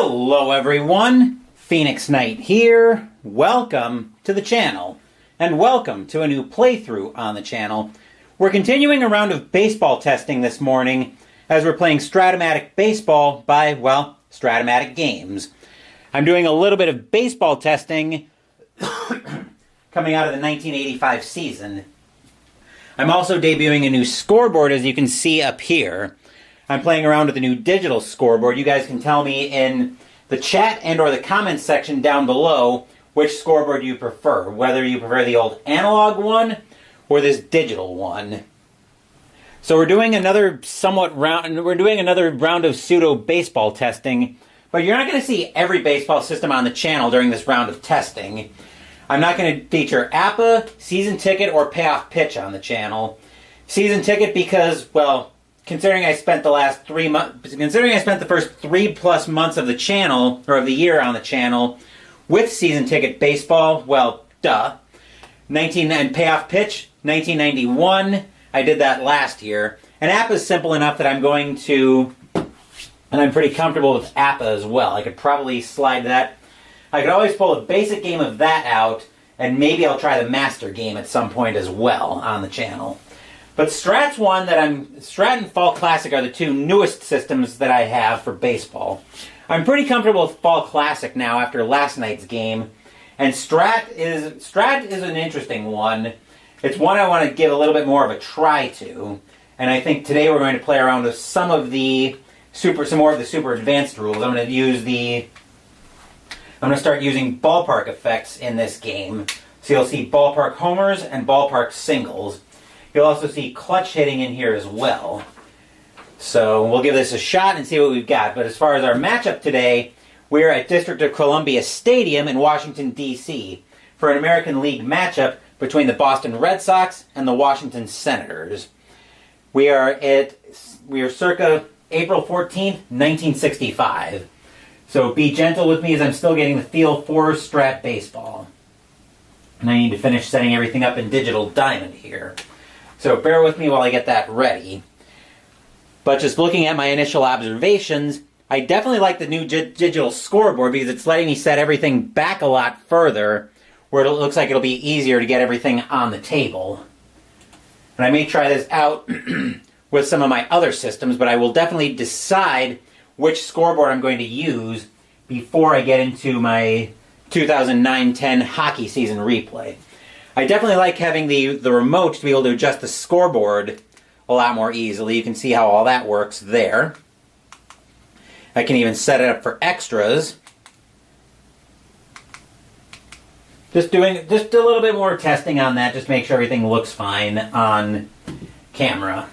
Hello everyone, Phoenix Knight here. Welcome to the channel, and welcome to a new playthrough on the channel. We're continuing a round of baseball testing this morning as we're playing Strat-O-Matic Baseball by, well, Strat-O-Matic Games. I'm doing a little bit of baseball testing coming out of the 1985 season. I'm also debuting a new scoreboard, as you can see up here. I'm playing around with the new digital scoreboard. You guys can tell me in the chat and or the comments section down below which scoreboard you prefer, whether you prefer the old analog one or this digital one. So we're doing another round of pseudo baseball testing, but you're not going to see every baseball system on the channel during this round of testing. I'm not going to feature APA, season ticket, or payoff pitch on the channel. Season ticket because, well, considering I spent the first 3+ months of the channel, or of the year on the channel, with season ticket baseball, well, duh. And payoff pitch, 1991. I did that last year. And APA is simple enough that I'm going to, and I'm pretty comfortable with APA as well. I could probably slide that. I could always pull a basic game of that out, and maybe I'll try the master game at some point as well on the channel. But Strat and Fall Classic are the two newest systems that I have for baseball. I'm pretty comfortable with Fall Classic now after last night's game, and Strat is an interesting one. It's one I want to give a little bit more of a try to, and I think today we're going to play around with some more of the super advanced rules. I'm going to start using ballpark effects in this game. So you'll see ballpark homers and ballpark singles. You'll also see clutch hitting in here as well. So we'll give this a shot and see what we've got. But as far as our matchup today, we're at District of Columbia Stadium in Washington, D.C. for an American League matchup between the Boston Red Sox and the Washington Senators. We are circa April 14th, 1965. So be gentle with me as I'm still getting the feel for Strat Baseball. And I need to finish setting everything up in Digital Diamond here. So bear with me while I get that ready. But just looking at my initial observations, I definitely like the new digital scoreboard because it's letting me set everything back a lot further, where it looks like it'll be easier to get everything on the table. And I may try this out with some of my other systems, but I will definitely decide which scoreboard I'm going to use before I get into my 2009-10 hockey season replay. I definitely like having the remote to be able to adjust the scoreboard a lot more easily. You can see how all that works there. I can even set it up for extras. Just a little bit more testing on that, just to make sure everything looks fine on camera.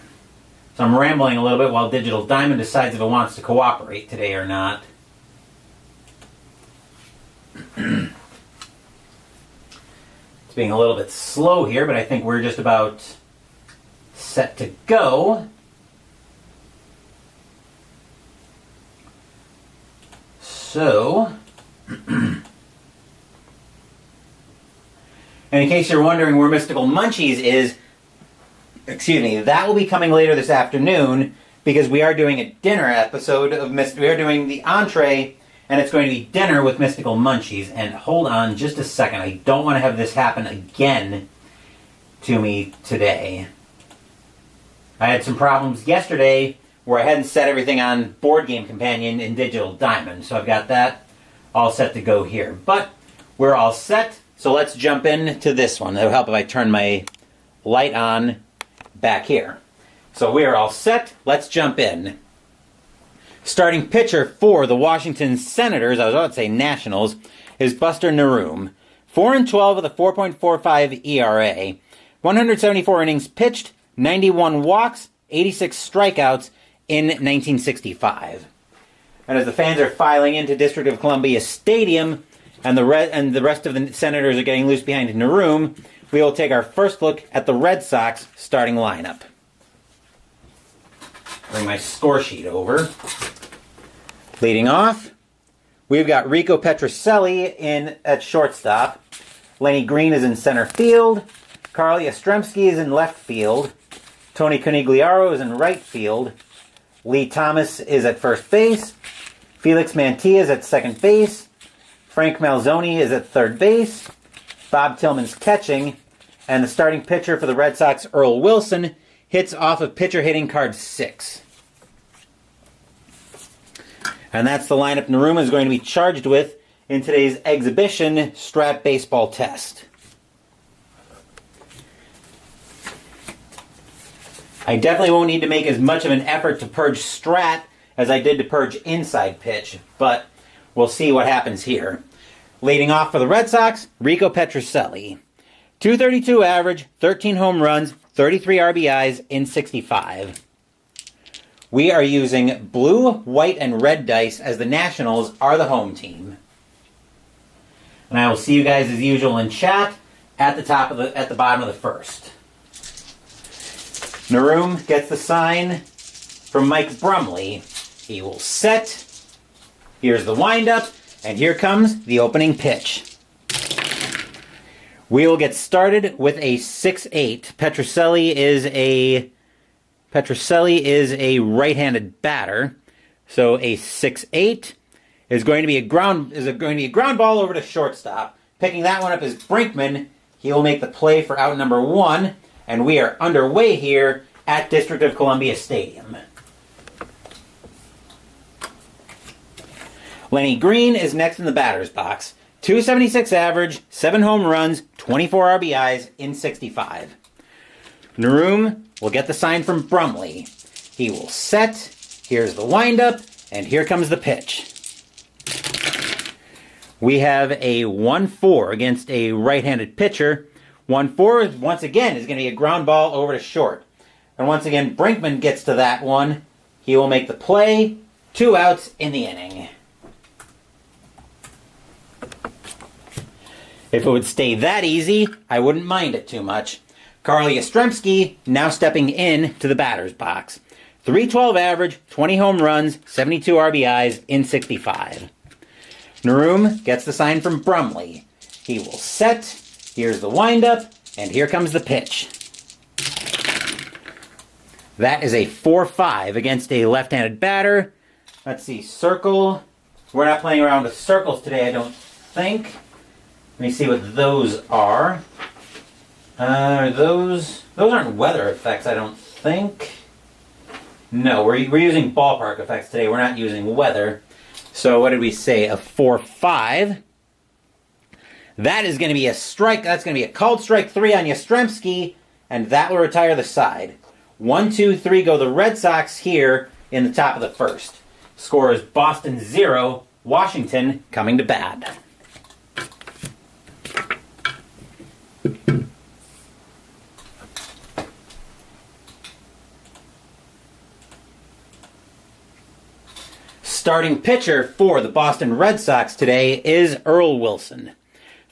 So I'm rambling a little bit while Digital Diamond decides if it wants to cooperate today or not. It's being a little bit slow here, but I think we're just about set to go. So, and in case you're wondering where Mystical Munchies is, that will be coming later this afternoon because we are doing a dinner episode of we are doing the entree, and it's going to be dinner with Mystical Munchies. And hold on just a second. I don't want to have this happen again to me today. I had some problems yesterday where I hadn't set everything on Board Game Companion in Digital Diamond. So I've got that all set to go here. But we're all set. So let's jump into this one. It'll help if I turn my light on back here. So we are all set. Let's jump in. Starting pitcher for the Washington Senators, I was about to say Nationals, is Buster Naroom. 4-12 with a 4.45 ERA. 174 innings pitched, 91 walks, 86 strikeouts in 1965. And as the fans are filing into District of Columbia Stadium and the rest of the Senators are getting loose behind Naroom, we will take our first look at the Red Sox starting lineup. Bring my score sheet over. Leading off, we've got Rico Petrocelli in at shortstop. Lenny Green is in center field. Carl Yastrzemski is in left field. Tony Conigliaro is in right field. Lee Thomas is at first base. Felix Mantilla is at second base. Frank Malzoni is at third base. Bob Tillman's catching. And the starting pitcher for the Red Sox, Earl Wilson, hits off of pitcher hitting card 6. And that's the lineup Naruma is going to be charged with in today's exhibition Strat Baseball test. I definitely won't need to make as much of an effort to purge Strat as I did to purge inside pitch, but we'll see what happens here. Leading off for the Red Sox, Rico Petrocelli. 232 average, 13 home runs, 33 RBIs in 65. We are using blue, white, and red dice as the Nationals are the home team. And I will see you guys as usual in chat at the bottom of the first. Naroom gets the sign from Mike Brumley. He will set. Here's the windup, and here comes the opening pitch. We will get started with a 6-8. Petrocelli is a right-handed batter, so a 6-8 is going to be a ground ball over to shortstop. Picking that one up is Brinkman. He will make the play for out number 1, and we are underway here at District of Columbia Stadium. Lenny Green is next in the batter's box. 276 average, 7 home runs, 24 RBIs in 65. Naroom will get the sign from Brumley. He will set. Here's the windup, and here comes the pitch. We have a 1-4 against a right-handed pitcher. 1-4, once again, is going to be a ground ball over to short. And once again, Brinkman gets to that one. He will make the play. 2 outs in the inning. If it would stay that easy, I wouldn't mind it too much. Carl Yastrzemski now stepping in to the batter's box. 312 average, 20 home runs, 72 RBIs in 65. Naroom gets the sign from Brumley. He will set. Here's the windup, and here comes the pitch. That is a 4-5 against a left-handed batter. Let's see, circle. We're not playing around with circles today, I don't think. Let me see what those are. Those aren't weather effects, I don't think. No, we're using ballpark effects today. We're not using weather. So what did we say? A 4-5. That is going to be a strike. That's going to be a called strike 3 on Yastrzemski, and that will retire the side. 1, 2, 3 go the Red Sox here in the top of the first. Score is Boston 0, Washington coming to bat. Starting pitcher for the Boston Red Sox today is Earl Wilson.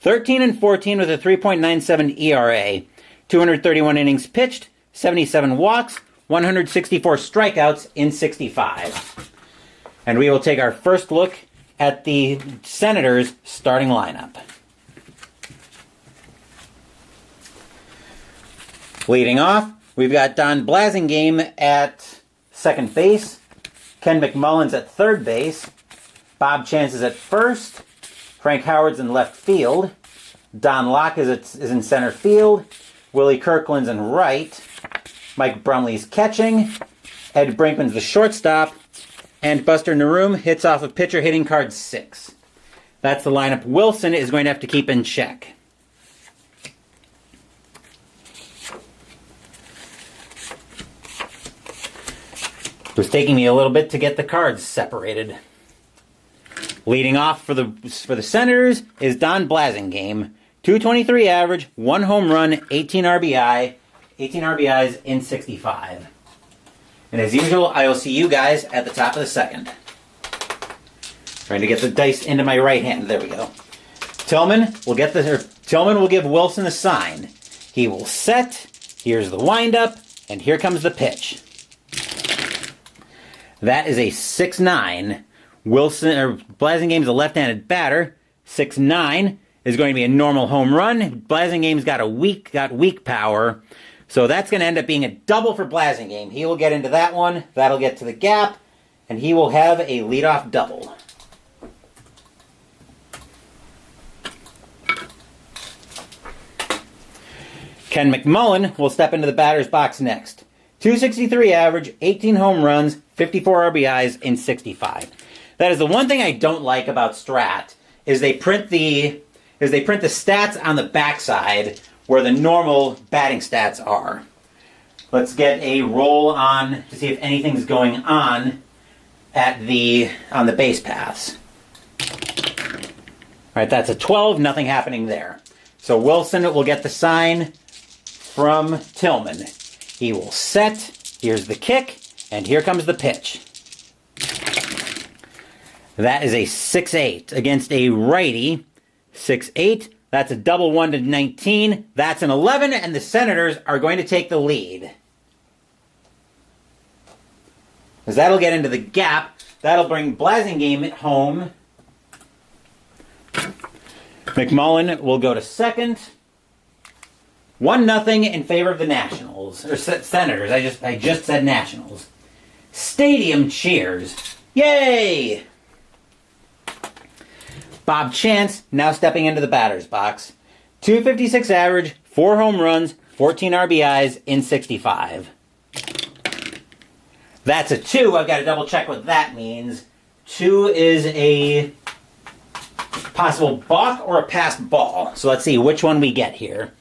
13-14 with a 3.97 ERA. 231 innings pitched, 77 walks, 164 strikeouts in 65. And we will take our first look at the Senators' starting lineup. Leading off, we've got Don Blasingame at second base. Ken McMullen's at third base. Bob Chance is at first. Frank Howard's in left field. Don Locke is in center field. Willie Kirkland's in right. Mike Brumley's catching. Ed Brinkman's the shortstop. And Buster Naroom hits off a pitcher hitting card 6. That's the lineup Wilson is going to have to keep in check. It was taking me a little bit to get the cards separated. Leading off for the Senators is Don Blasingame. 223 average, 1 home run, 18 RBIs in 65. And as usual, I will see you guys at the top of the second. Trying to get the dice into my right hand. There we go. Tillman will give Wilson a sign. He will set. Here's the windup, and here comes the pitch. That is a 6-9. Blasingame's a left-handed batter. 6-9 is going to be a normal home run. Blasingame's got weak power. So that's going to end up being a double for Blasingame. He will get into that one. That'll get to the gap. and he will have a leadoff double. Ken McMullen will step into the batter's box next. 263 average, 18 home runs, 54 RBIs in 65. That is the one thing I don't like about Strat, is they print the stats on the backside where the normal batting stats are. Let's get a roll on to see if anything's going on on the base paths. All right, that's a 12, nothing happening there. So Wilson will get the sign from Tillman. He will set, here's the kick, and here comes the pitch. That is a 6-8 against a righty. 6-8, that's a double 1 to 19. That's an 11, and the Senators are going to take the lead. As that'll get into the gap, that'll bring Blasingame home. McMullen will go to second. 1-0 in favor of the Nationals. Or Senators. I just said Nationals. Stadium cheers. Yay! Bob Chance now stepping into the batter's box. 256 average, 4 home runs, 14 RBIs in 65. That's a 2. I've got to double check what that means. 2 is a possible balk or a passed ball. So let's see which one we get here.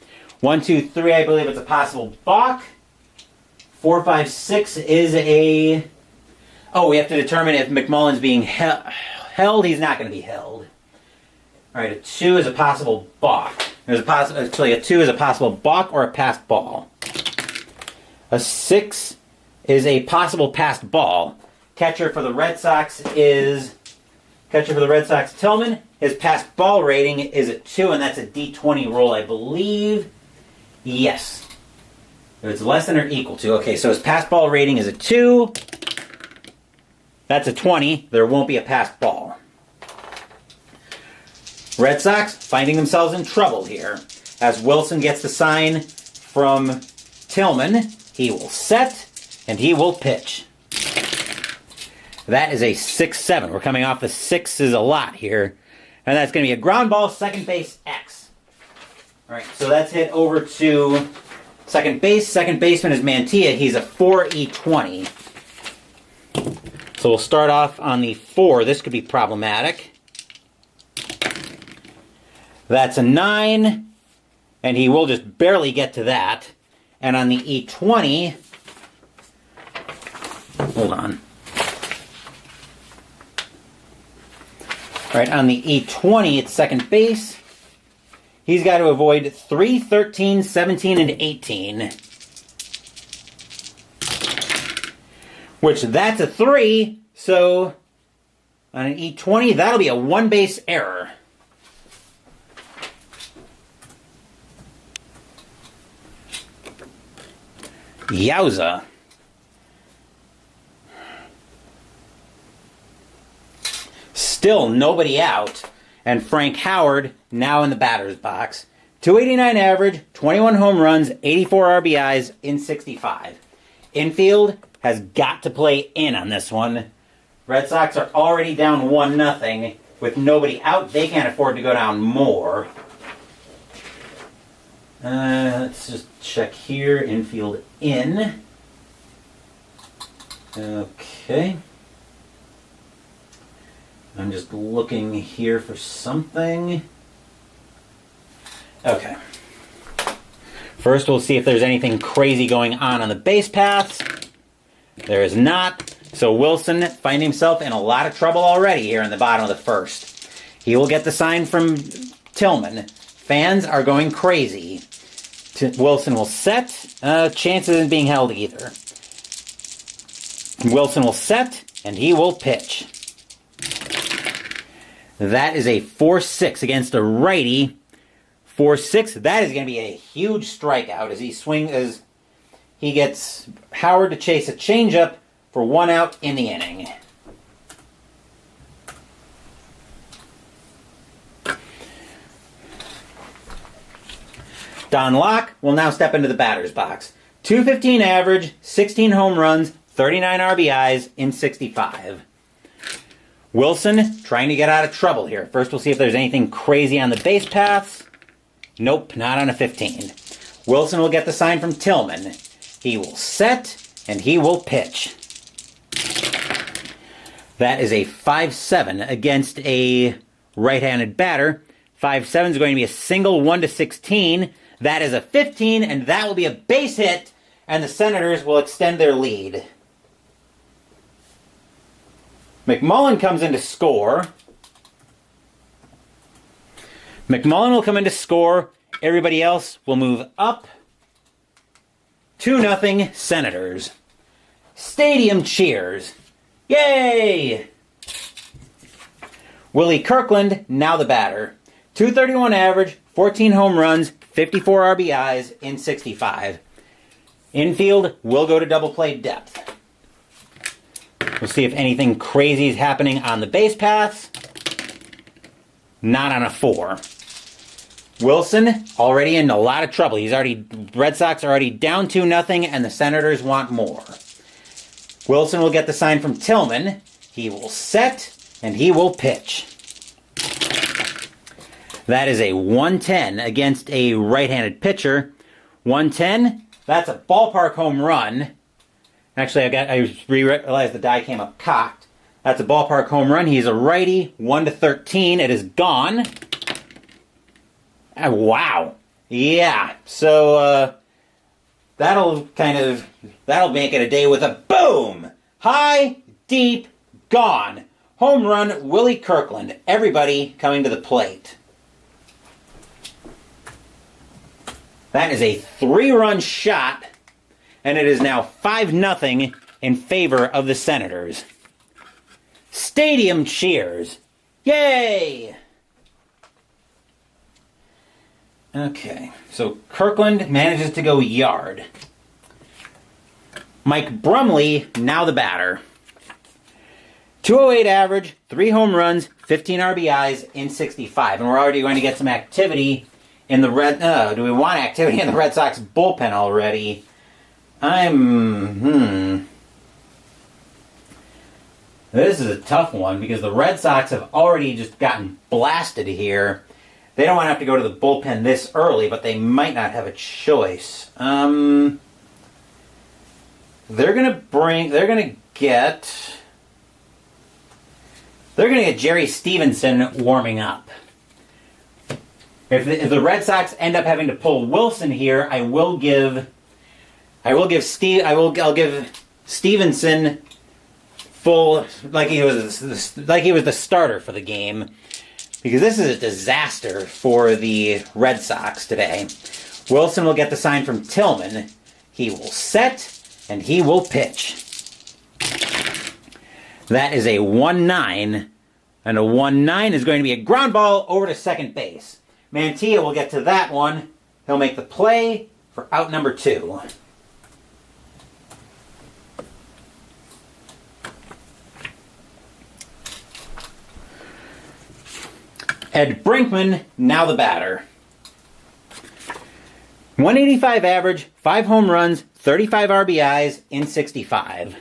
1, 2, 3, I believe it's a possible balk. 4, 5, 6 is a... Oh, we have to determine if McMullen's being held. He's not going to be held. All right, a 2 is a possible balk. Actually, a 2 is a possible balk or a passed ball. A 6 is a possible passed ball. Catcher for the Red Sox, Tillman. His passed ball rating is a 2, and that's a D20 roll, I believe. Yes. If it's less than or equal to. Okay, so his passed ball rating is a 2. That's a 20. There won't be a passed ball. Red Sox finding themselves in trouble here. As Wilson gets the sign from Tillman, he will set, and he will pitch. That is a 6-7. We're coming off the 6s a lot here. And that's going to be a ground ball, second base, X. All right, so that's hit over to second base. Second baseman is Mantilla. He's a 4E20. So we'll start off on the 4. This could be problematic. That's a 9, and he will just barely get to that. And on the E20, hold on. All right, on the E20, it's second base. He's got to avoid 3, 13, 17, and 18. Which, that's a 3, so on an E20, that'll be a 1-base error. Yowza. Still nobody out, and Frank Howard now in the batter's box. 289 average, 21 home runs, 84 RBIs in 65. Infield has got to play in on this one. Red Sox are already down 1-0. With nobody out, they can't afford to go down more. Let's just check here. Infield in. Okay. I'm just looking here for something. Okay. First, we'll see if there's anything crazy going on the base paths. There is not. So Wilson finds himself in a lot of trouble already here in the bottom of the first. He will get the sign from Tillman. Fans are going crazy. Wilson will set. Chance isn't being held either. Wilson will set, and he will pitch. That is a 4-6 against a righty. 4-6. That is going to be a huge strikeout as he gets Howard to chase a changeup for 1 out in the inning. Don Locke will now step into the batter's box. 215 average, 16 home runs, 39 RBIs in 65. Wilson trying to get out of trouble here. First, we'll see if there's anything crazy on the base paths. Nope, not on a 15. Wilson will get the sign from Tillman. He will set, and he will pitch. That is a 5-7 against a right-handed batter. 5-7 is going to be a single 1-16. That is a 15, and that will be a base hit, and the Senators will extend their lead. McMullen comes in to score. McMullen will come in to score. Everybody else will move up. 2-0 Senators. Stadium cheers. Yay! Willie Kirkland, now the batter. .231 average, 14 home runs, 54 RBIs in 65. Infield will go to double play depth. We'll see if anything crazy is happening on the base paths. Not on a 4. Wilson already in a lot of trouble. Red Sox are already down 2-0, and the Senators want more. Wilson will get the sign from Tillman. He will set, and he will pitch. That is a 110 against a right-handed pitcher. 110, that's a ballpark home run. Actually, I realized the die came up cocked. That's a ballpark home run. He's a righty, 1-13. It is gone. Wow. Yeah. So that'll make it a day with a boom. High, deep, gone. Home run, Willie Kirkland. Everybody coming to the plate. That is a 3-run shot, and it is now 5-0 in favor of the Senators. Stadium cheers. Yay! Okay, so Kirkland manages to go yard. Mike Brumley, now the batter. .208 average, 3 home runs, 15 RBIs in 65. And we're already going to get some activity in the do we want activity in the Red Sox bullpen already? This is a tough one because the Red Sox have already just gotten blasted here. They don't want to have to go to the bullpen this early, but they might not have a choice. They're gonna get Jerry Stevenson warming up. If the Red Sox end up having to pull Wilson here, I'll give Stevenson full like he was the starter for the game, because this is a disaster for the Red Sox today. Wilson will get the sign from Tillman. He will set, and he will pitch. That is a 1-9, and a 1-9 is going to be a ground ball over to second base. Mantilla will get to that one. He'll make the play for out number 2. Ed Brinkman, now the batter. 185 average, 5 home runs, 35 RBIs in 65.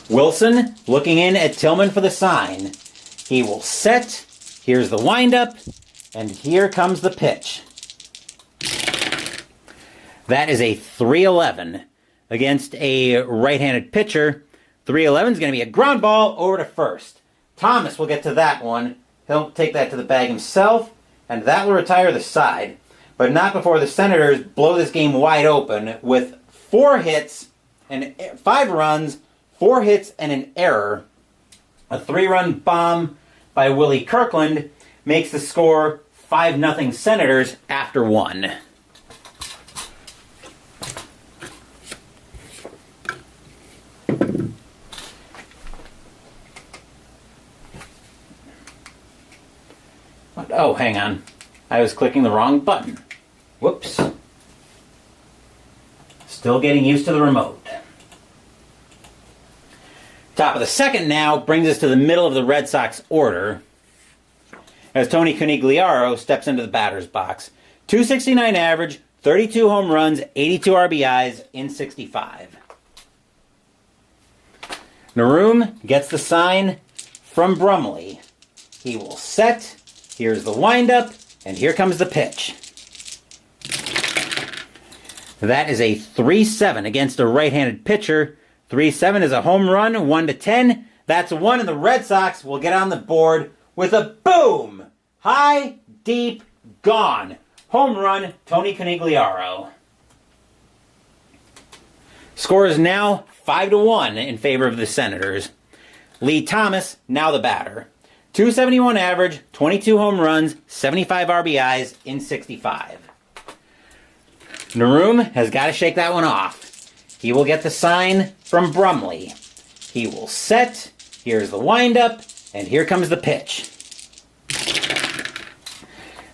Wilson looking in at Tillman for the sign. He will set. Here's the windup, and here comes the pitch. That is a 3-11 against a right-handed pitcher. 3-11 is going to be a ground ball over to first. Thomas will get to that one. He'll take that to the bag himself, and that will retire the side. But not before the Senators blow this game wide open with 4 hits and 5 runs, 4 hits and an error. A 3-run bomb by Willie Kirkland makes the score 5-0 Senators after 1. Oh, hang on. I was clicking the wrong button. Whoops. Still getting used to the remote. Top of the second now brings us to the middle of the Red Sox order as Tony Conigliaro steps into the batter's box. .269 average, 32 home runs, 82 RBIs in 65. Naroom gets the sign from Brumley. He will set. Here's the windup, and here comes the pitch. That is a 3-7 against a right-handed pitcher. 3-7 is a home run, 1-10. That's a 1, and the Red Sox will get on the board with a boom! High, deep, gone. Home run, Tony Conigliaro. Score is now 5-1 in favor of the Senators. Lee Thomas, now the batter. 271 average, 22 home runs, 75 RBIs in 65. Naroom has got to shake that one off. He will get the sign from Brumley. He will set. Here's the windup, and here comes the pitch.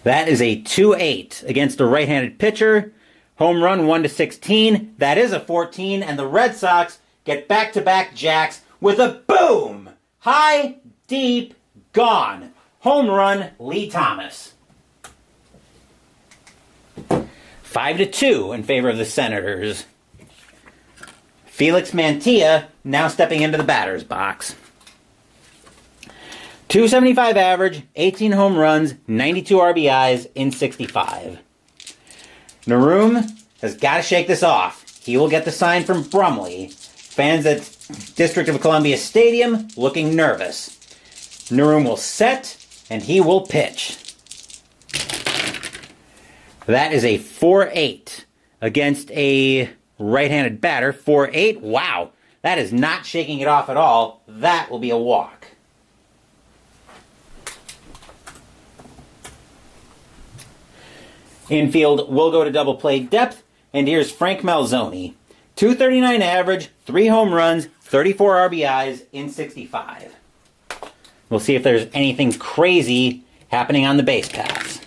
That is a 2-8 against a right-handed pitcher. Home run 1-16. That is a 14, and the Red Sox get back-to-back jacks with a boom! High, deep, gone. Home run, Lee Thomas. 5-2 in favor of the Senators. Felix Mantilla now stepping into the batter's box. 275 average, 18 home runs, 92 RBIs in 65. Naroom has got to shake this off. He will get the sign from Brumley. Fans at District of Columbia Stadium looking nervous. Naroom will set, and he will pitch. That is a 4-8 against a right-handed batter. 4-8, wow. That is not shaking it off at all. That will be a walk. Infield will go to double play depth, and here's Frank Malzoni. 239 average, 3 home runs, 34 RBIs in 65. We'll see if there's anything crazy happening on the base paths.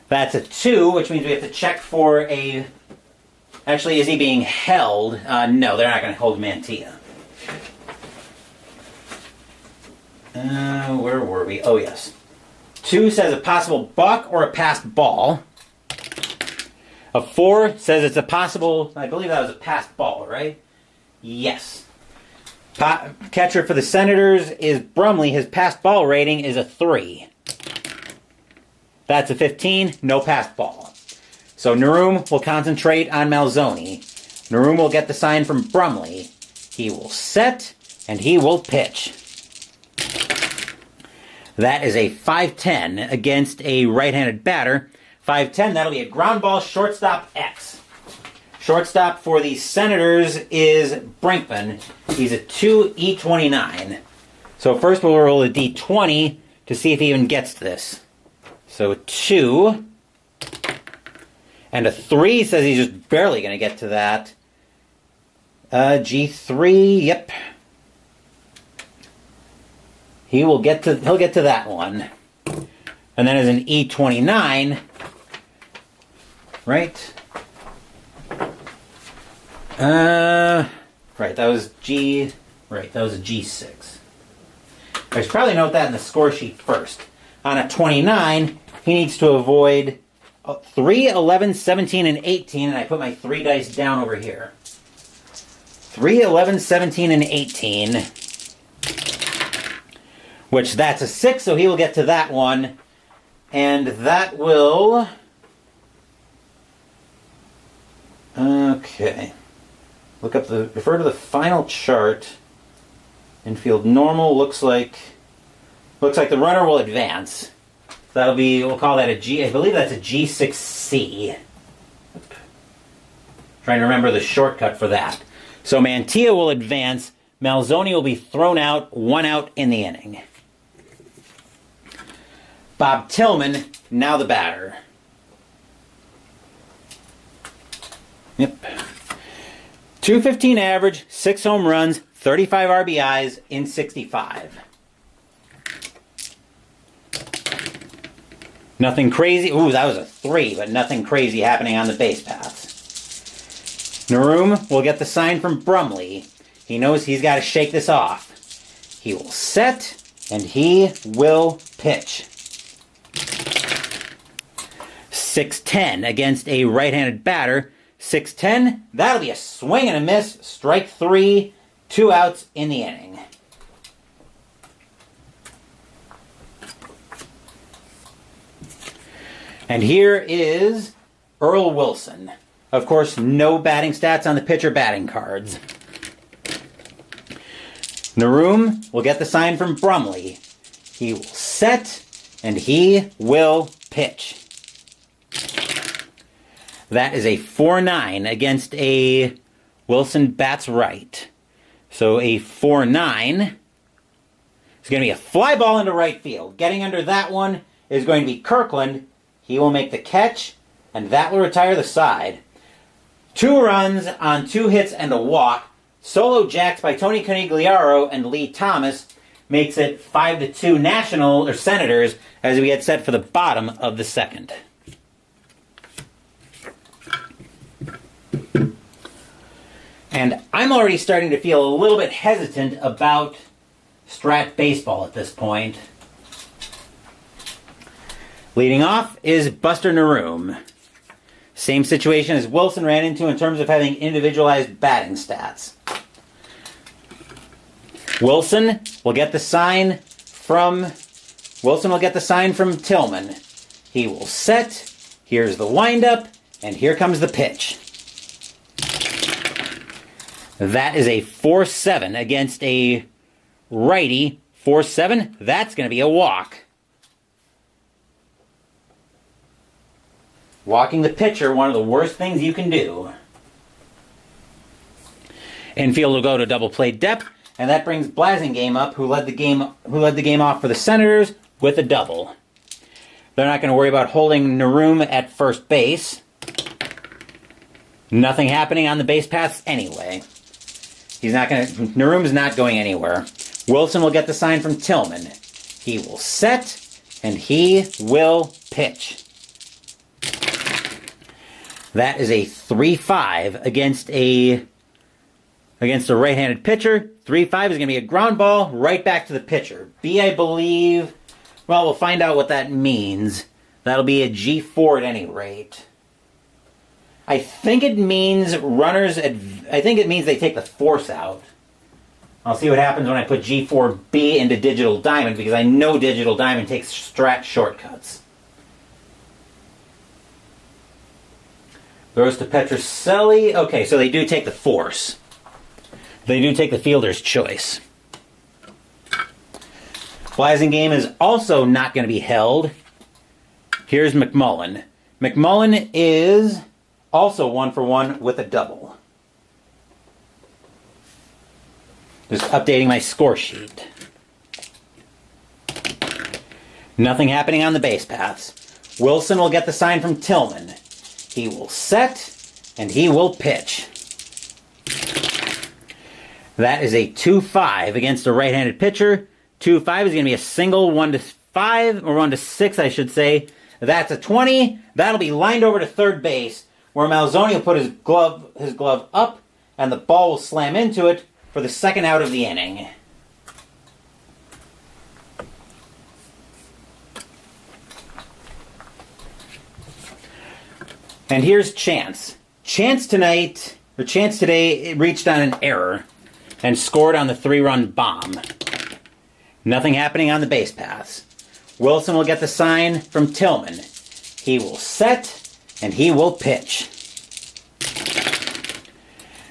That's a 2, which means we have to check for a... Actually, is he being held? No, they're not going to hold Mantilla. Where were we? Oh, yes. 2 says a possible buck or a passed ball. A 4 says it's a possible... I believe that was a passed ball, right? Yes. Catcher for the Senators is Brumley. His passed ball rating is a 3. That's a 15. No passed ball. So Naroom will concentrate on Malzoni. Naroom will get the sign from Brumley. He will set, and he will pitch. That is a 5-10 against a right-handed batter. 5-10, that'll be a ground ball, shortstop X. Shortstop for the Senators is Brinkman. He's a 2E29. So first we'll roll a D20 to see if he even gets this. So a 2. And a 3 says he's just barely going to get to that. G3, yep. He'll get to that one. And then as an E29, right? Right, that was G, right, that was a G6. I should probably note that in the score sheet first. On a 29, he needs to avoid 3, 11, 17, and 18, and I put my 3 dice down over here. 3, 11, 17, and 18. Which, that's a 6, so he will get to that one. And that will... Okay. Refer to the final chart. Infield normal looks like the runner will advance. That'll be, we'll call that a G, I believe that's a G6C. Trying to remember the shortcut for that. So Mantilla will advance. Malzoni will be thrown out, 1 out in the inning. Bob Tillman, now the batter. Yep. 215 average, 6 home runs, 35 RBIs in 65. Nothing crazy. Ooh, that was a 3, but nothing crazy happening on the base paths. Naroom will get the sign from Brumley. He knows he's got to shake this off. He will set, and he will pitch. 6-10 against a right-handed batter. 6-10, that'll be a swing and a miss. Strike 3, 2 outs in the inning. And here is Earl Wilson. Of course, no batting stats on the pitcher batting cards. Naroom will get the sign from Brumley. He will set, and he will pitch. That is a 4-9 against a Wilson bats right. So a 4-9 is going to be a fly ball into right field. Getting under that one is going to be Kirkland. He will make the catch, and that will retire the side. 2 runs on 2 hits and a walk. Solo jacks by Tony Conigliaro and Lee Thomas makes it 5-2 National or Senators as we get set for the bottom of the second. And I'm already starting to feel a little bit hesitant about Strat Baseball at this point. Leading off is Buster Naroom. Same situation as Wilson ran into in terms of having individualized batting stats. Wilson will get the sign from Tillman. He will set. Here's the windup, and here comes the pitch. That is a 4-7 against a righty. 4-7, that's going to be a walk. Walking the pitcher, one of the worst things you can do. Infield will go to double play depth, and that brings Blasingame up, who led the game off for the Senators with a double. They're not going to worry about holding Naroom at first base. Nothing happening on the base paths anyway. Naroom is not going anywhere. Wilson will get the sign from Tillman. He will set, and he will pitch. That is a 3-5 against a right-handed pitcher. 3-5 is going to be a ground ball right back to the pitcher. I believe, well, we'll find out what that means. That'll be a G4 at any rate. I think it means they take the force out. I'll see what happens when I put G4B into Digital Diamond, because I know Digital Diamond takes Strat shortcuts. Throws to Petrocelli. Okay, so they do take the force. They do take the fielder's choice. Blasingame is also not going to be held. Here's McMullen. McMullen is also 1-for-1 with a double. Just updating my score sheet. Nothing happening on the base paths. Wilson will get the sign from Tillman. He will set, and he will pitch. That is a 2-5 against a right-handed pitcher. 2-5 is going to be a single, 1-5, or 1-6, I should say. That's a 20. That'll be lined over to third base, where Malzoni will put his glove up, and the ball will slam into it for the second out of the inning. And here's Chance. Chance today reached on an error and scored on the 3-run bomb. Nothing happening on the base paths. Wilson will get the sign from Tillman. He will set, and he will pitch.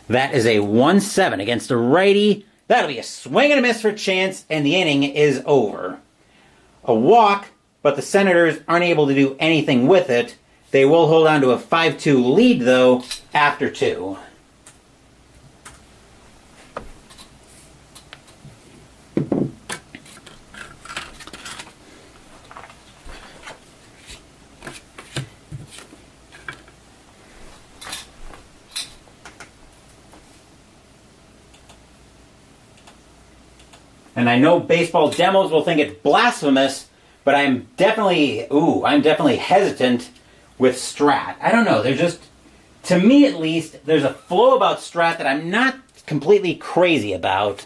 That is a 1-7 against a righty. That'll be a swing and a miss for Chance, and the inning is over. A walk, but the Senators aren't able to do anything with it. They will hold on to a 5-2 lead, though, after 2. And I know baseball demos will think it's blasphemous, but I'm definitely hesitant with Strat. I don't know, to me at least, there's a flow about Strat that I'm not completely crazy about.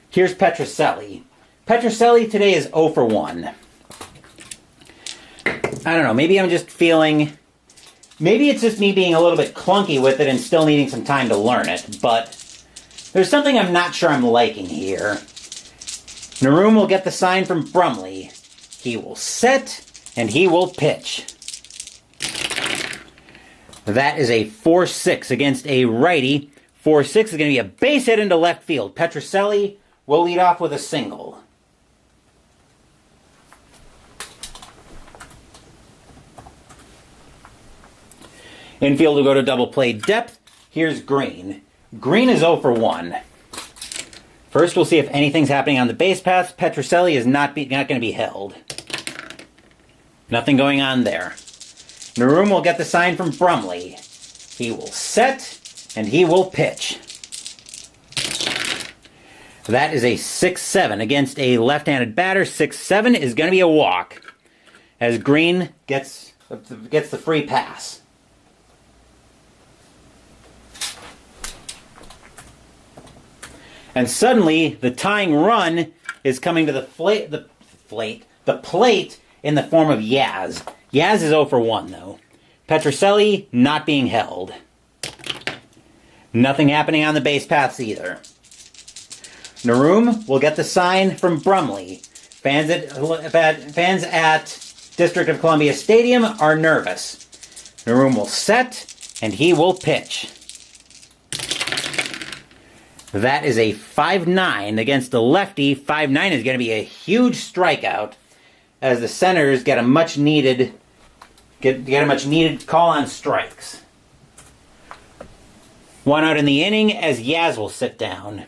Here's Petrocelli. Petrocelli today is 0-for-1. I don't know, maybe I'm just feeling... Maybe it's just me being a little bit clunky with it and still needing some time to learn it, but there's something I'm not sure I'm liking here. Naroom will get the sign from Brumley. He will set, and he will pitch. That is a 4-6 against a righty. 4-6 is going to be a base hit into left field. Petrocelli will lead off with a single. Infield will go to double play depth. Here's Green. Green is 0 for 1. First, we'll see if anything's happening on the base paths. Petrocelli is not going to be held. Nothing going on there. Naroom will get the sign from Brumley. He will set, and he will pitch. That is a 6-7 against a left-handed batter. 6-7 is going to be a walk, as Green gets the free pass. And suddenly, the tying run is coming to the plate in the form of Yaz. Yaz is 0 for 1, though. Petrocelli not being held. Nothing happening on the base paths either. Naroom will get the sign from Brumley. Fans at District of Columbia Stadium are nervous. Naroom will set, and he will pitch. That is a 5-9 against a lefty. 5-9 is going to be a huge strikeout, as the Senators get a much needed call on strikes. 1 out in the inning as Yaz will sit down.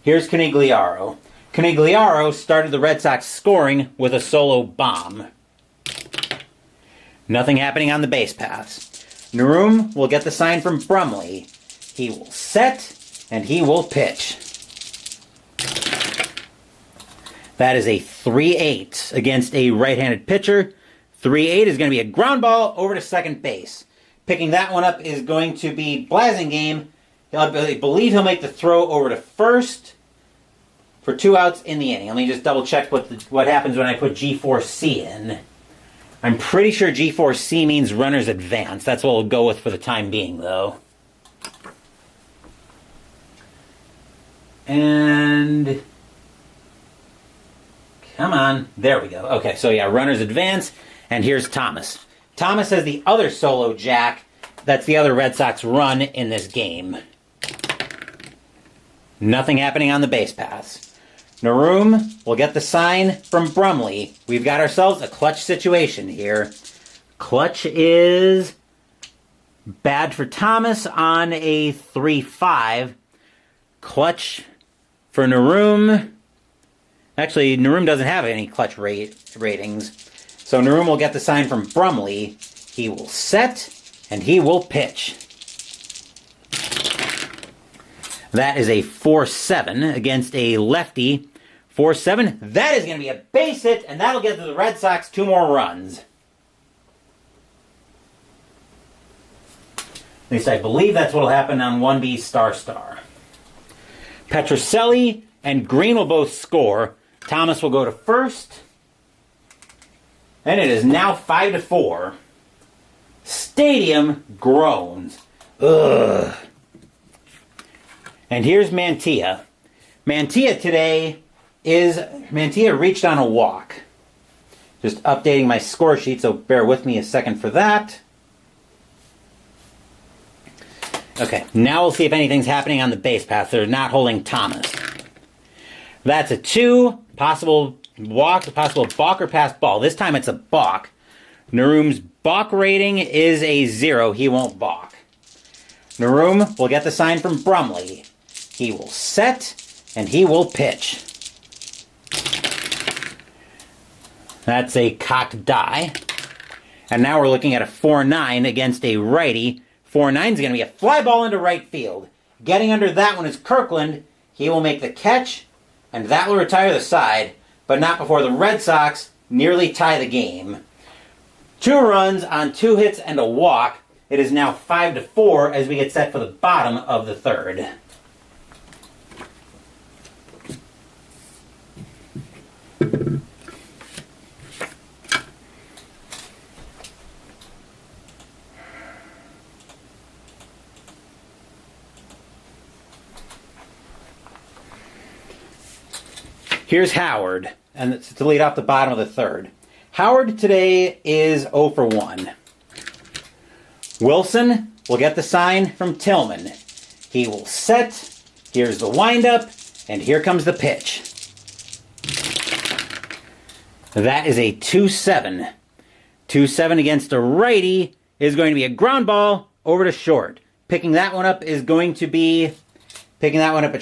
Here's Conigliaro. Conigliaro started the Red Sox scoring with a solo bomb. Nothing happening on the base paths. Naroom will get the sign from Brumley. He will set, and he will pitch. That is a 3-8 against a right-handed pitcher. 3-8 is going to be a ground ball over to second base. Picking that one up is going to be Blasingame. I believe he'll make the throw over to first for 2 outs in the inning. Let me just double-check what happens when I put G4C in. I'm pretty sure G4C means runners advance. That's what we'll go with for the time being, though. And come on, there we go. Okay, so yeah, runners advance, and here's Thomas. Thomas has the other solo jack. That's the other Red Sox run in this game. Nothing happening on the base paths. Naroom will get the sign from Brumley. We've got ourselves a clutch situation here. Clutch is bad for Thomas on a 3-5. Clutch for Naroom. Actually, Naroom doesn't have any clutch ratings. So Naroom will get the sign from Brumley. He will set, and he will pitch. That is a 4-7 against a lefty. 4-7. That is going to be a base hit, and that'll get to the Red Sox 2 more runs. At least I believe that's what will happen on 1B star. Petrocelli and Green will both score. Thomas will go to first. And it is now 5-4. Stadium groans. Ugh. And here's Mantilla. Mantilla reached on a walk. Just updating my score sheet, so bear with me a second for that. Okay, now we'll see if anything's happening on the base path. They're not holding Thomas. That's a 2. Possible walk, possible balk or pass ball. This time it's a balk. Naroom's balk rating is a 0. He won't balk. Naroom will get the sign from Brumley. He will set, and he will pitch. That's a cocked die. And now we're looking at a 4-9 against a righty. 4-9 is going to be a fly ball into right field. Getting under that one is Kirkland. He will make the catch, and that will retire the side, but not before the Red Sox nearly tie the game. 2 runs on 2 hits and a walk. It is now 5-4 as we get set for the bottom of the third. Here's Howard, and it's to lead off the bottom of the third. Howard today is 0 for 1. Wilson will get the sign from Tillman. He will set. Here's the windup, and here comes the pitch. That is a 2-7. 2-7 against a righty is going to be a ground ball over to short. Picking that one up at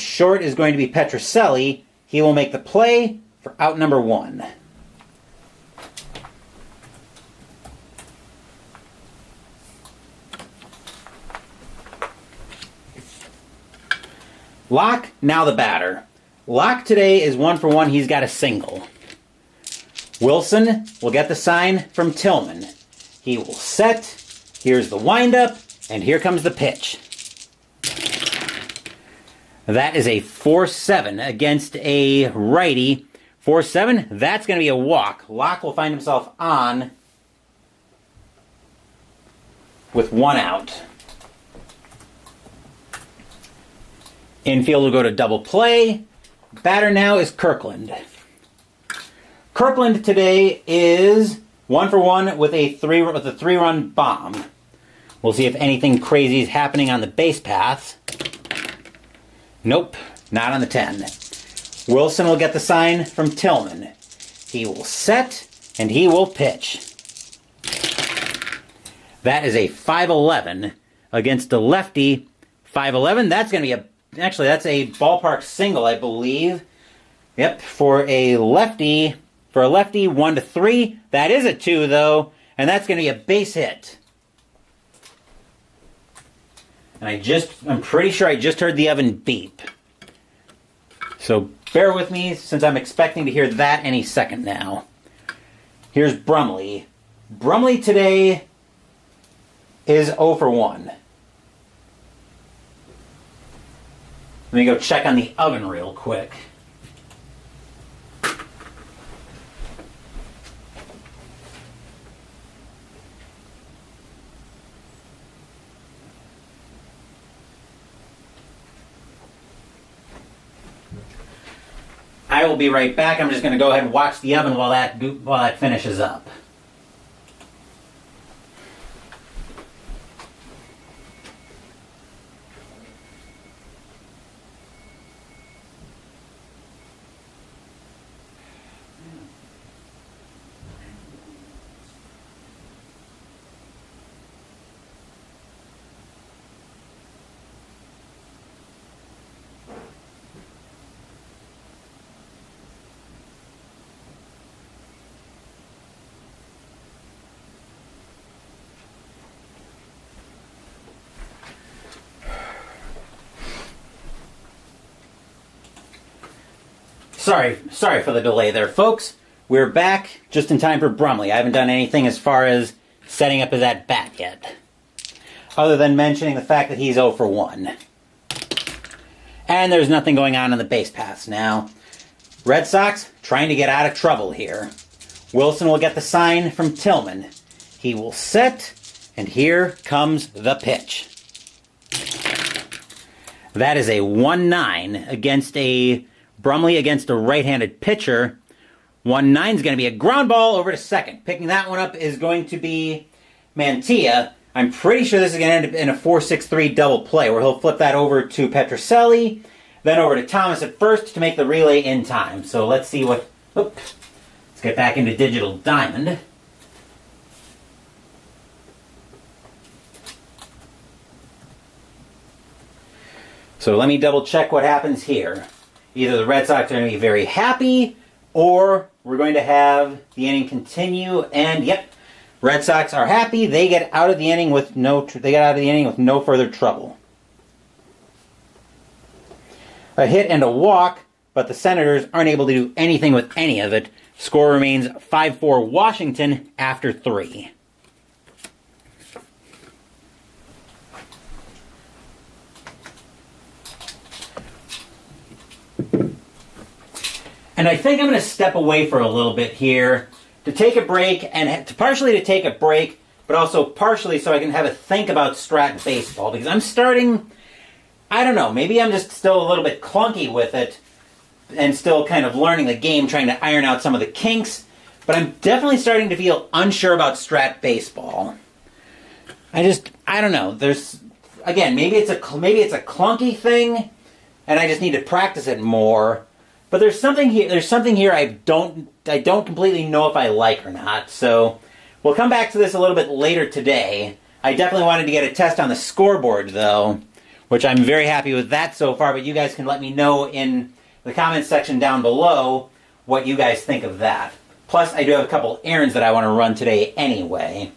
short is going to be Petrocelli. He will make the play for out number 1. Locke, now the batter. Locke today is 1 for 1. He's got a single. Wilson will get the sign from Tillman. He will set. Here's the windup, and here comes the pitch. That is a 4-7 against a righty. 4-7, that's going to be a walk. Locke will find himself on with 1 out. Infield will go to double play. Batter now is Kirkland. Kirkland today is 1 for 1 with a 3-run bomb. We'll see if anything crazy is happening on the base paths. Nope, not on the 10. Wilson will get the sign from Tillman. He will set, and he will pitch. That is a 5-11 against a lefty. 5-11, that's going to be that's a ballpark single, I believe. Yep, for a lefty, 1-3. That is a 2, though, and that's going to be a base hit. And I'm pretty sure I just heard the oven beep. So bear with me, since I'm expecting to hear that any second now. Here's Brumley. Brumley today is 0 for 1. Let me go check on the oven real quick. I will be right back. I'm just going to go ahead and watch the oven while that finishes up. Sorry for the delay there, folks. We're back just in time for Brumley. I haven't done anything as far as setting up his at-bat yet, other than mentioning the fact that he's 0 for 1. And there's nothing going on in the base paths now. Red Sox trying to get out of trouble here. Wilson will get the sign from Tillman. He will set, and here comes the pitch. That is a 1-9 against a Brumley against a right-handed pitcher. 1-9 is going to be a ground ball over to second. Picking that one up is going to be Mantilla. I'm pretty sure this is going to end up in a 4-6-3 double play where he'll flip that over to Petrocelli, then over to Thomas at first to make the relay in time. So let's see what... Let's get back into Digital Diamond. So let me double check what happens here. Either the Red Sox are going to be very happy, or we're going to have the inning continue. And yep, Red Sox are happy. They get out of the inning with no further trouble. A hit and a walk, but the Senators aren't able to do anything with any of it. Score remains 5-4 Washington after 3. And I think I'm going to step away for a little bit here to take a break, and partially to take a break, but also partially so I can have a think about Strat Baseball, because I'm starting, I don't know, maybe I'm just still a little bit clunky with it, and still kind of learning the game, trying to iron out some of the kinks, but I'm definitely starting to feel unsure about Strat Baseball. I don't know. There's, again, maybe it's a clunky thing, and I just need to practice it more. But there's something here I don't completely know if I like or not. So we'll come back to this a little bit later today. I definitely wanted to get a test on the scoreboard, though, which I'm very happy with that so far. But you guys can let me know in the comments section down below what you guys think of that. Plus, I do have a couple errands that I want to run today anyway.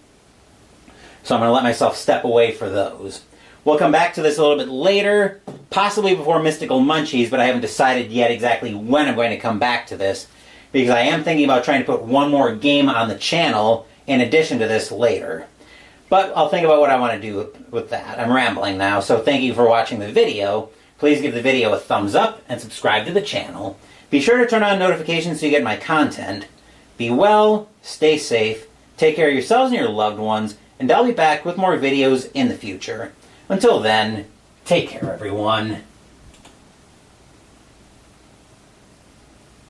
So I'm going to let myself step away for those. We'll come back to this a little bit later, possibly before Mystical Munchies, but I haven't decided yet exactly when I'm going to come back to this, because I am thinking about trying to put one more game on the channel in addition to this later. But I'll think about what I want to do with that. I'm rambling now, so thank you for watching the video. Please give the video a thumbs up and subscribe to the channel. Be sure to turn on notifications so you get my content. Be well, stay safe, take care of yourselves and your loved ones, and I'll be back with more videos in the future. Until then, take care, everyone.